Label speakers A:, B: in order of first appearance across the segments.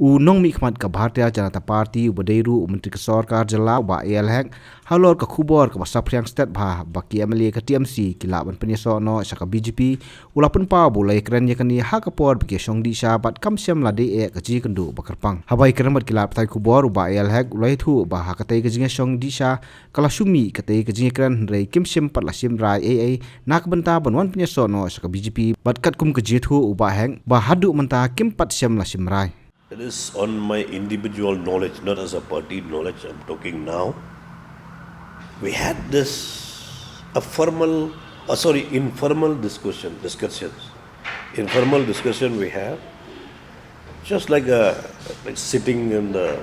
A: Unong mi khmat ka Bharatiya Janata Party ubadeiru Menteri Sarkar Jala ba ALHEC halor ka khubor ka Sapriang State bha baki MLA ka TMC kilaban pynïasoh no saka BJP ulapun pa bulai kren yakani hakapor baki shongdi sha bat kamsiam lade e ka ji kandu bakarpang habai keramat kilap tai khubor ba ALHEC ulai thu ba hakatai ka jinga shongdi sha kalasumi katai ka jinga kren rei kimsim patlasim rai AA nak bynta banwan pynïasoh no saka BJP bat kat kum ka ji thu uba heng ba hadu menta kim pat siam lasim rai.
B: It is on my individual knowledge, not as a party knowledge I'm talking now. We had informal discussions. Informal discussion we have, just like sitting in the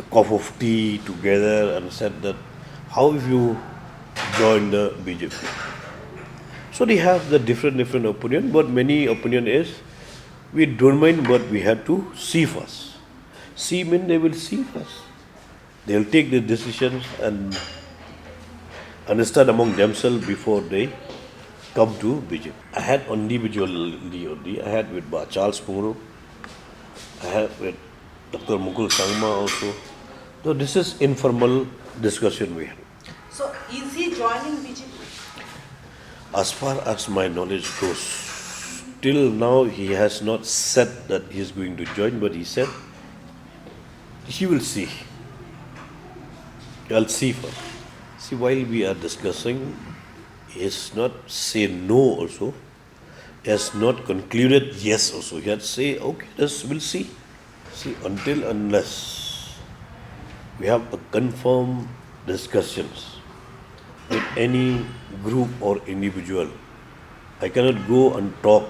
B: cup of tea together and said that how if you join the BJP. So they have the different opinion, but many opinion is we don't mind, but we have to see first. See means they will see first. They will take the decisions and understand among themselves before they come to BJP. I had individually, I had with Charles Pungro, I had with Dr. Mukul Sangma also. So this is informal discussion we had.
C: So is he joining BJP?
B: As far as my knowledge goes, till now he has not said that he is going to join, but he said he will see. I'll see first. See, while we are discussing, he has not say no also. He has not concluded yes also. He has say, okay, we'll see. See, unless we have a confirmed discussions with any group or individual, I cannot go and talk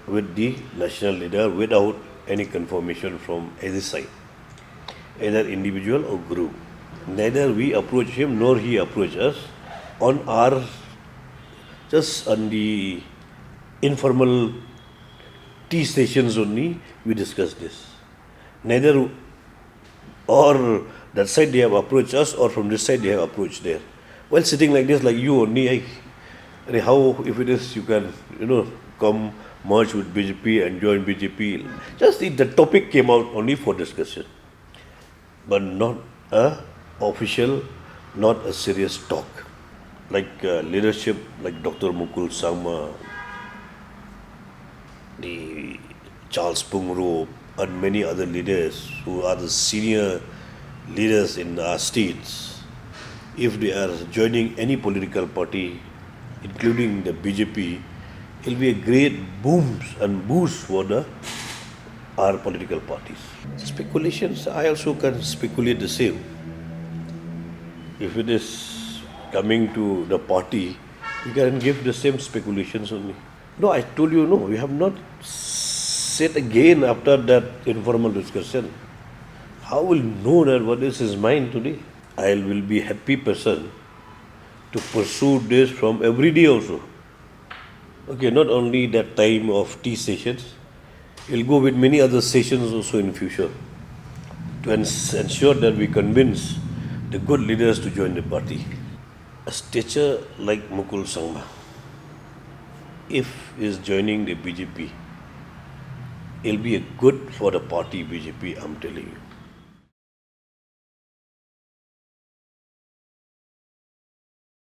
B: with the national leader without any confirmation from either side, either individual or group. Neither we approach him nor he approach us. Just on the informal tea stations only, we discuss this. Neither or that side they have approached us, or from this side they have approached there. While sitting like this, like you only, how if it is you can come merge with BJP and join BJP. Just the topic came out only for discussion, but not a official, not a serious talk. Like leadership, like Dr. Mukul Sangma, the Charles Pungro, and many other leaders who are the senior leaders in our states, if they are joining any political party, including the BJP, it will be a great boost for our political parties. Speculations, I also can speculate the same. If it is coming to the party, we can give the same speculations only. No, I told you, no, we have not said again after that informal discussion. How will know that what is his mind today? I will be happy person to pursue this from every day also. Okay, not only that time of tea sessions, we'll go with many other sessions also in future to ensure that we convince the good leaders to join the party. A stature like Mukul Sangma, if he is joining the BJP, it'll be a good for the party BJP, I'm telling you.